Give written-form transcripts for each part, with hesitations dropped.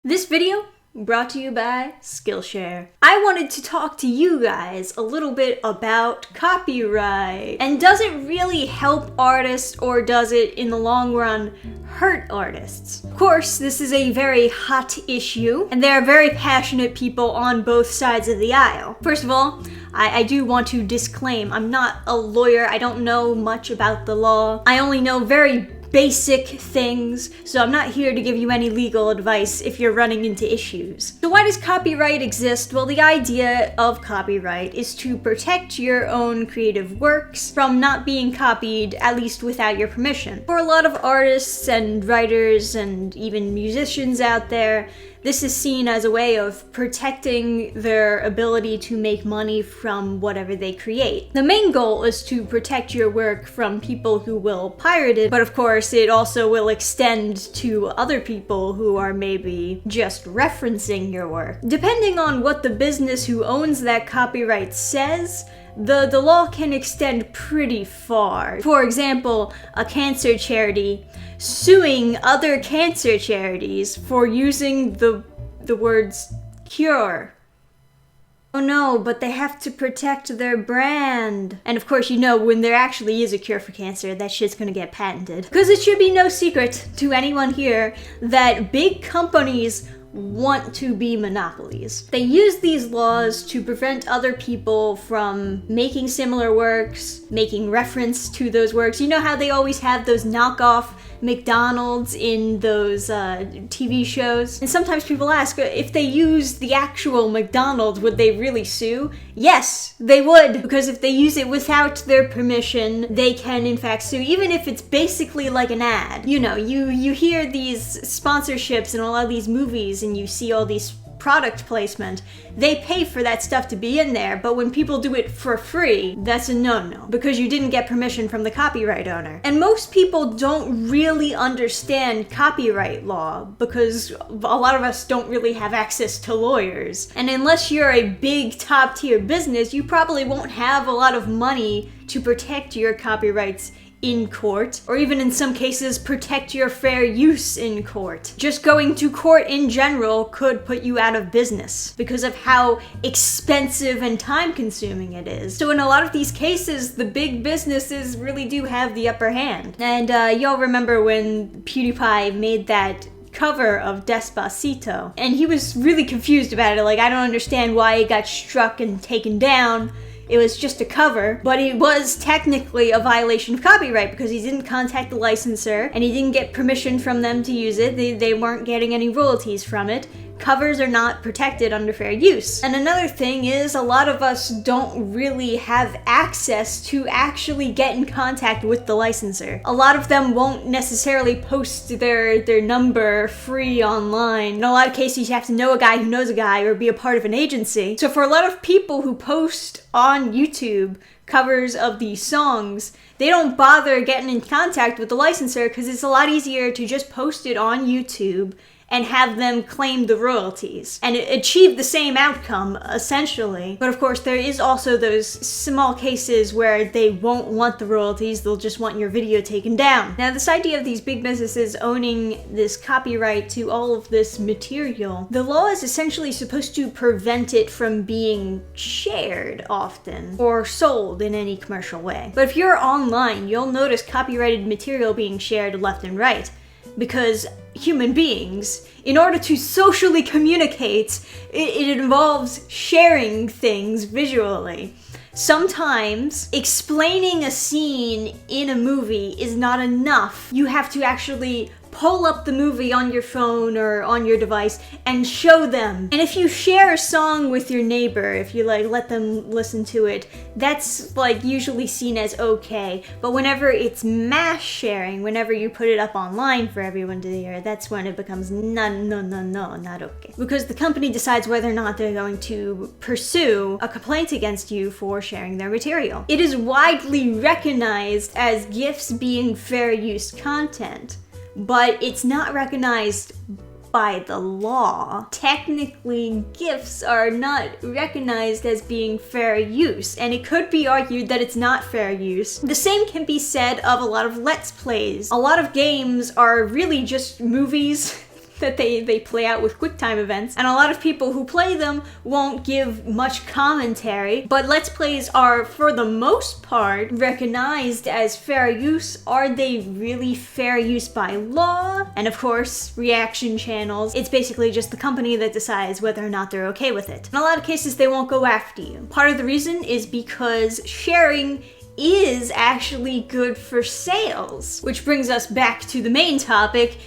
This video brought to you by Skillshare. I wanted to talk to you guys a little bit about copyright. And does it really help artists, or does it, in the long run, hurt artists? Of course, this is a very hot issue, and there are very passionate people on both sides of the aisle. First of all, I do want to disclaim, I'm not a lawyer, I don't know much about the law. I only know very basic things, so I'm not here to give you any legal advice if you're running into issues. So why does copyright exist? Well, the idea of copyright is to protect your own creative works from not being copied, at least without your permission. For a lot of artists and writers and even musicians out there, this is seen as a way of protecting their ability to make money from whatever they create. The main goal is to protect your work from people who will pirate it, but of course it also will extend to other people who are maybe just referencing your work. Depending on what the business who owns that copyright says, the law can extend pretty far. For example, a cancer charity suing other cancer charities for using the words cure. Oh no, but they have to protect their brand. And of course, you know, when there actually is a cure for cancer, that shit's gonna get patented. Because it should be no secret to anyone here that big companies want to be monopolies. They use these laws to prevent other people from making similar works, making reference to those works. You know how they always have those knockoff McDonald's in those TV shows? And sometimes people ask, if they use the actual McDonald's, would they really sue? Yes, they would, because if they use it without their permission, they can in fact sue, even if it's basically like an ad. You know, you hear these sponsorships in a lot of these movies and you see all these product placement. They pay for that stuff to be in there, but when people do it for free, that's a no-no, because you didn't get permission from the copyright owner. And most people don't really understand copyright law, because a lot of us don't really have access to lawyers. And unless you're a big top-tier business, you probably won't have a lot of money to protect your copyrights in court, or even in some cases protect your fair use in court. Just going to court in general could put you out of business because of how expensive and time-consuming it is. So in a lot of these cases, the big businesses really do have the upper hand. And y'all remember when PewDiePie made that cover of Despacito, and he was really confused about it, like, I don't understand why it got struck and taken down. It was just a cover, but it was technically a violation of copyright because he didn't contact the licensor and he didn't get permission from them to use it. They weren't getting any royalties from it. Covers are not protected under fair use. And another thing is, a lot of us don't really have access to actually get in contact with the licensor. A lot of them won't necessarily post their number free online. In a lot of cases, you have to know a guy who knows a guy or be a part of an agency. So for a lot of people who post on YouTube covers of these songs, they don't bother getting in contact with the licensor because it's a lot easier to just post it on YouTube and have them claim the royalties and achieve the same outcome, essentially. But of course, there is also those small cases where they won't want the royalties, they'll just want your video taken down. Now, this idea of these big businesses owning this copyright to all of this material, the law is essentially supposed to prevent it from being shared often or sold in any commercial way. But if you're online, you'll notice copyrighted material being shared left and right, because human beings, in order to socially communicate, it involves sharing things visually. Sometimes explaining a scene in a movie is not enough. You have to actually pull up the movie on your phone or on your device and show them. And if you share a song with your neighbor, if you let them listen to it, that's usually seen as okay. But whenever it's mass sharing, whenever you put it up online for everyone to hear, that's when it becomes no, not okay. Because the company decides whether or not they're going to pursue a complaint against you for sharing their material. It is widely recognized as GIFs being fair use content, but it's not recognized by the law. Technically, GIFs are not recognized as being fair use, and it could be argued that it's not fair use. The same can be said of a lot of Let's Plays. A lot of games are really just movies that they play out with QuickTime events, and a lot of people who play them won't give much commentary, but Let's Plays are, for the most part, recognized as fair use. Are they really fair use by law? And of course, reaction channels, it's basically just the company that decides whether or not they're okay with it. In a lot of cases, they won't go after you. Part of the reason is because sharing is actually good for sales. Which brings us back to the main topic.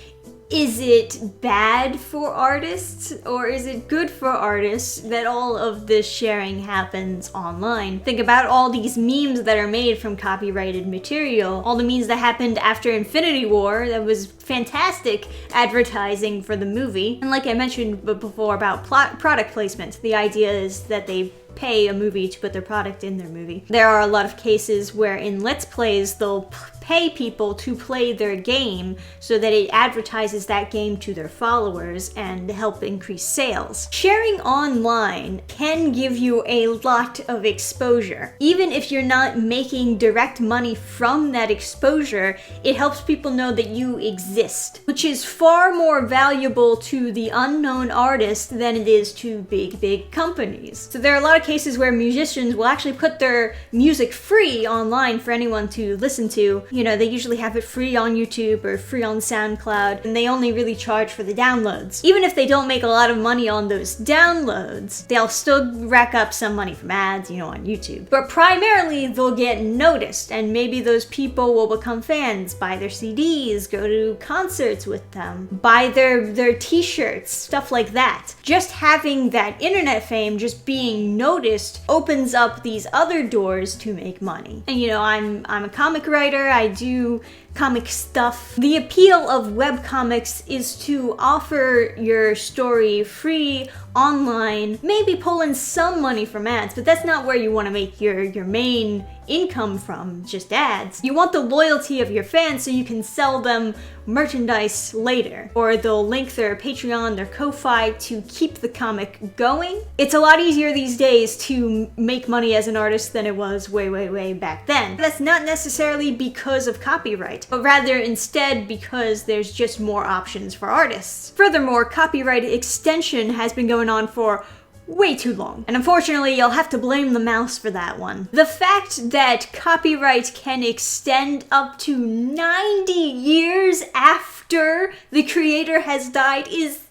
Is it bad for artists, or is it good for artists that all of this sharing happens online? Think about all these memes that are made from copyrighted material, all the memes that happened after Infinity War. That was fantastic advertising for the movie. And like I mentioned before about product placement, the idea is that they pay a movie to put their product in their movie. There are a lot of cases where in Let's Plays they'll pay people to play their game so that it advertises that game to their followers and help increase sales. Sharing online can give you a lot of exposure. Even if you're not making direct money from that exposure, it helps people know that you exist, which is far more valuable to the unknown artist than it is to big companies. So there are a lot of cases where musicians will actually put their music free online for anyone to listen to. You know, they usually have it free on YouTube or free on SoundCloud, and they only really charge for the downloads. Even if they don't make a lot of money on those downloads, they'll still rack up some money from ads, you know, on YouTube. But primarily, they'll get noticed, and maybe those people will become fans, buy their CDs, go to concerts with them, buy their t-shirts, stuff like that. Just having that internet fame, just being noticed, opens up these other doors to make money. And you know, I'm a comic writer, I do comic stuff. The appeal of webcomics is to offer your story free online, maybe pull in some money from ads, but that's not where you want to make your main income from, just ads. You want the loyalty of your fans so you can sell them merchandise later, or they'll link their Patreon, their Ko-Fi to keep the comic going. It's a lot easier these days to make money as an artist than it was way back then. That's not necessarily because of copyright, but rather instead because there's just more options for artists. Furthermore, copyright extension has been going on for way too long. And unfortunately, you'll have to blame the mouse for that one. The fact that copyright can extend up to 90 years after the creator has died is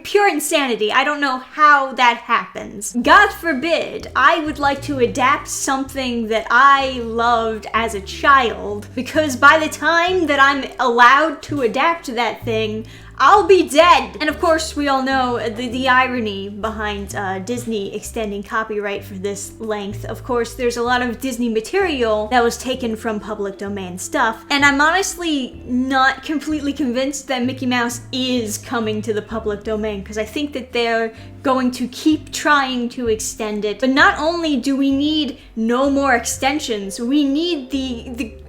pure insanity. I don't know how that happens. God forbid I would like to adapt something that I loved as a child, because by the time that I'm allowed to adapt that thing, I'll be dead. And of course, we all know the irony behind Disney extending copyright for this length. Of course, there's a lot of Disney material that was taken from public domain stuff, and I'm honestly not completely convinced that Mickey Mouse is coming to the public domain, because I think that they're going to keep trying to extend it. But not only do we need no more extensions, we need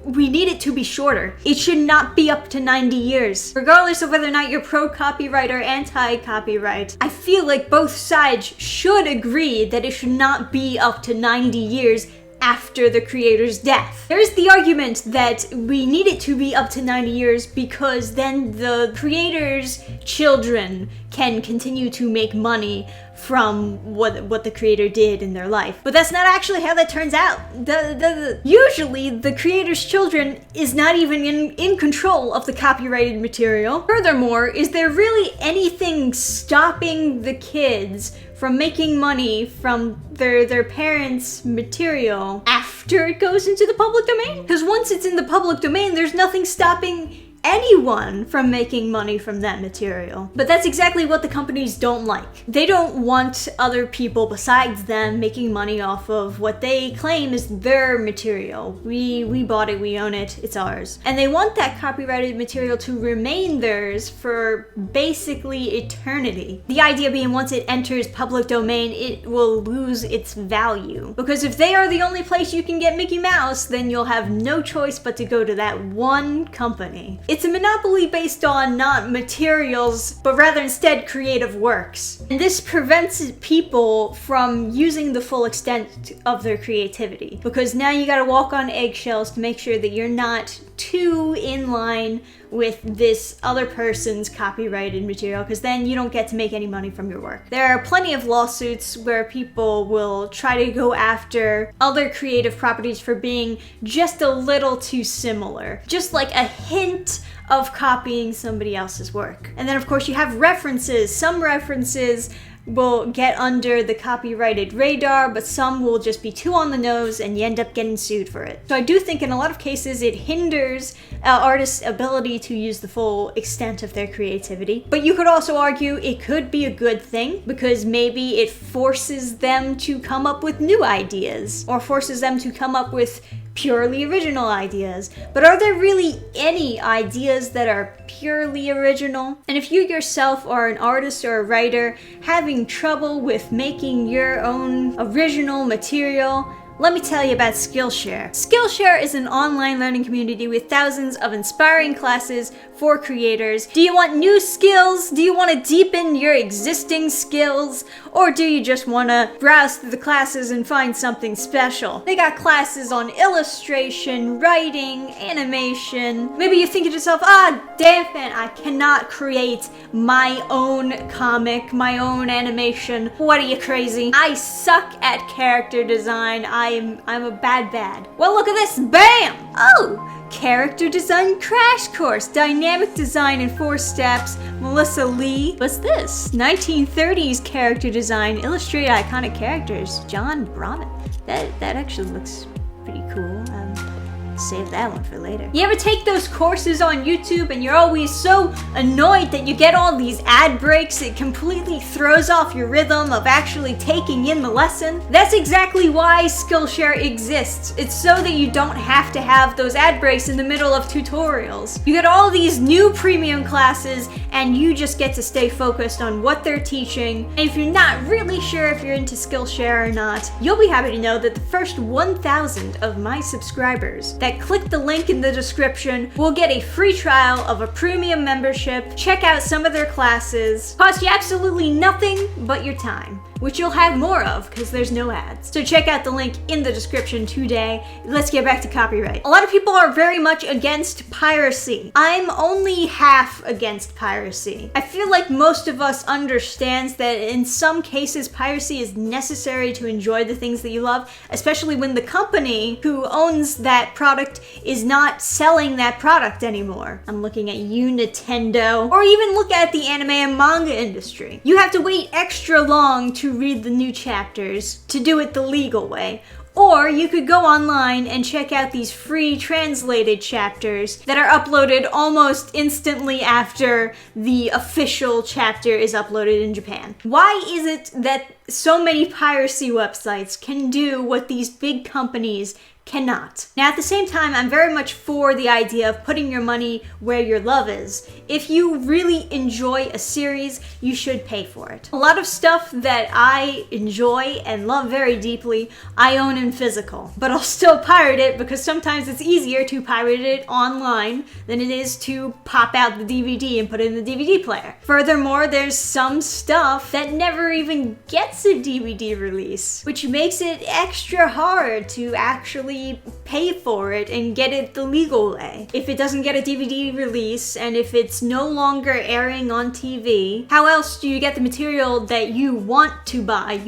we need it to be shorter. It should not be up to 90 years. Regardless of whether or not you're pro-copyright or anti-copyright, I feel like both sides should agree that it should not be up to 90 years after the creator's death. There's the argument that we need it to be up to 90 years because then the creator's children can continue to make money from what the creator did in their life. But that's not actually how that turns out. Usually, the creator's children is not even in control of the copyrighted material. Furthermore, is there really anything stopping the kids from making money from their parents' material after it goes into the public domain? Because once it's in the public domain, there's nothing stopping anyone from making money from that material. But that's exactly what the companies don't like. They don't want other people besides them making money off of what they claim is their material. We bought it, we own it, it's ours. And they want that copyrighted material to remain theirs for basically eternity. The idea being once it enters public domain, it will lose its value. Because if they are the only place you can get Mickey Mouse, then you'll have no choice but to go to that one company. It's a monopoly based on not materials, but rather instead creative works. And this prevents people from using the full extent of their creativity. Because now you gotta walk on eggshells to make sure that you're not too in line with this other person's copyrighted material, because then you don't get to make any money from your work. There are plenty of lawsuits where people will try to go after other creative properties for being just a little too similar, just like a hint of copying somebody else's work. And then of course you have references. Some references will get under the copyrighted radar, but some will just be too on the nose and you end up getting sued for it. So I do think in a lot of cases it hinders artists' ability to use the full extent of their creativity. But you could also argue it could be a good thing, because maybe it forces them to come up with new ideas, or forces them to come up with purely original ideas. But are there really any ideas that are purely original? And if you yourself are an artist or a writer having trouble with making your own original material, let me tell you about Skillshare. Skillshare is an online learning community with thousands of inspiring classes for creators. Do you want new skills? Do you want to deepen your existing skills? Or do you just want to browse through the classes and find something special? They got classes on illustration, writing, animation. Maybe you think to yourself, damn it, I cannot create my own comic, my own animation. What are you, crazy? I suck at character design. I'm a bad. Well, look at this, bam! Oh, character design crash course, dynamic design in 4 steps, Melissa Lee. What's this? 1930s character design, illustrate iconic characters, John Brahman. That actually looks pretty cool. Save that one for later. You ever take those courses on YouTube and you're always so annoyed that you get all these ad breaks? It completely throws off your rhythm of actually taking in the lesson. That's exactly why Skillshare exists. It's so that you don't have to have those ad breaks in the middle of tutorials. You get all these new premium classes and you just get to stay focused on what they're teaching. And if you're not really sure if you're into Skillshare or not, you'll be happy to know that the first 1,000 of my subscribers that click the link in the description will get a free trial of a premium membership, check out some of their classes, cost you absolutely nothing but your time, which you'll have more of because there's no ads. So check out the link in the description today. Let's get back to copyright. A lot of people are very much against piracy. I'm only half against piracy. I feel like most of us understands that in some cases piracy is necessary to enjoy the things that you love, especially when the company who owns that product is not selling that product anymore. I'm looking at you, Nintendo, or even look at the anime and manga industry. You have to wait extra long to read the new chapters to do it the legal way. Or you could go online and check out these free translated chapters that are uploaded almost instantly after the official chapter is uploaded in Japan. Why is it that so many piracy websites can do what these big companies cannot? Now, at the same time, I'm very much for the idea of putting your money where your love is. If you really enjoy a series, you should pay for it. A lot of stuff that I enjoy and love very deeply, I own in physical, but I'll still pirate it because sometimes it's easier to pirate it online than it is to pop out the DVD and put it in the DVD player. Furthermore, there's some stuff that never even gets a DVD release, which makes it extra hard to actually pay for it and get it the legal way. If it doesn't get a DVD release and if it's no longer airing on TV, how else do you get the material that you want to buy?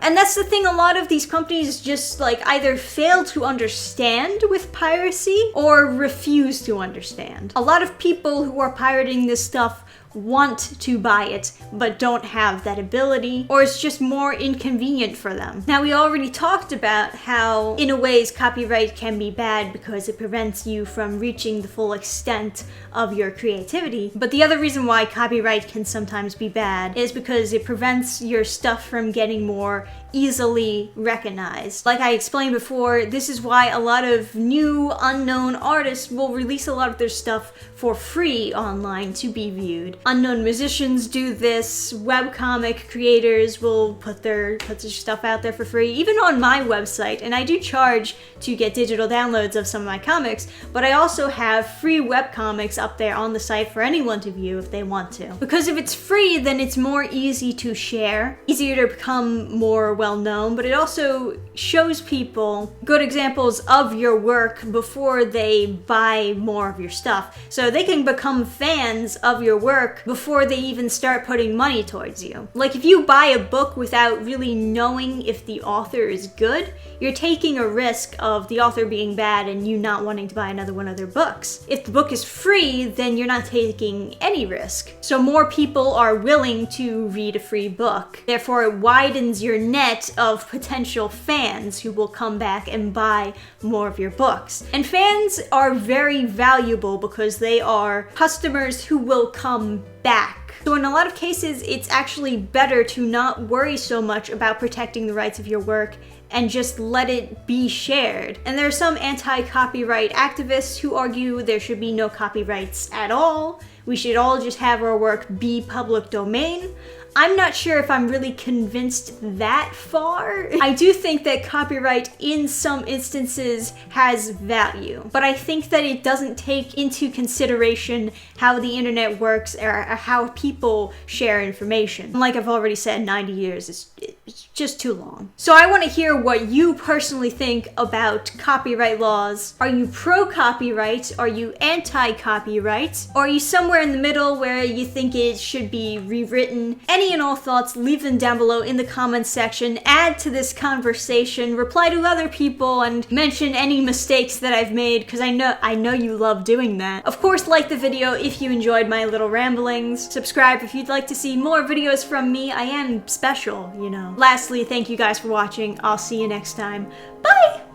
And that's the thing, a lot of these companies just like either fail to understand with piracy or refuse to understand. A lot of people who are pirating this stuff want to buy it but don't have that ability, or it's just more inconvenient for them. Now, we already talked about how in a ways copyright can be bad because it prevents you from reaching the full extent of your creativity, but the other reason why copyright can sometimes be bad is because it prevents your stuff from getting more easily recognized. Like I explained before, this is why a lot of new unknown artists will release a lot of their stuff for free online to be viewed, unknown musicians do this, webcomic creators will put their stuff out there for free, even on my website. And I do charge to get digital downloads of some of my comics, but I also have free webcomics up there on the site for anyone to view if they want to. Because if it's free, then it's more easy to share, easier to become more well-known, but it also shows people good examples of your work before they buy more of your stuff. So they can become fans of your work before they even start putting money towards you. Like if you buy a book without really knowing if the author is good, you're taking a risk of the author being bad and you not wanting to buy another one of their books. If the book is free, then you're not taking any risk. So more people are willing to read a free book. Therefore, it widens your net of potential fans who will come back and buy more of your books. And fans are very valuable because they are customers who will come back. So in a lot of cases, it's actually better to not worry so much about protecting the rights of your work and just let it be shared. And there are some anti-copyright activists who argue there should be no copyrights at all. We should all just have our work be public domain. I'm not sure if I'm really convinced that far. I do think that copyright in some instances has value, but I think that it doesn't take into consideration how the internet works or how people share information. Like I've already said, 90 years is just too long. So I want to hear what you personally think about copyright laws. Are you pro-copyright? Are you anti-copyright? Or are you somewhere in the middle where you think it should be rewritten? Any and all thoughts, leave them down below in the comments section. Add to this conversation, reply to other people, and mention any mistakes that I've made, because I know you love doing that. Of course, like the video if you enjoyed my little ramblings. Subscribe if you'd like to see more videos from me. I am special, you know. Lastly, thank you guys for watching. I'll see you next time. Bye!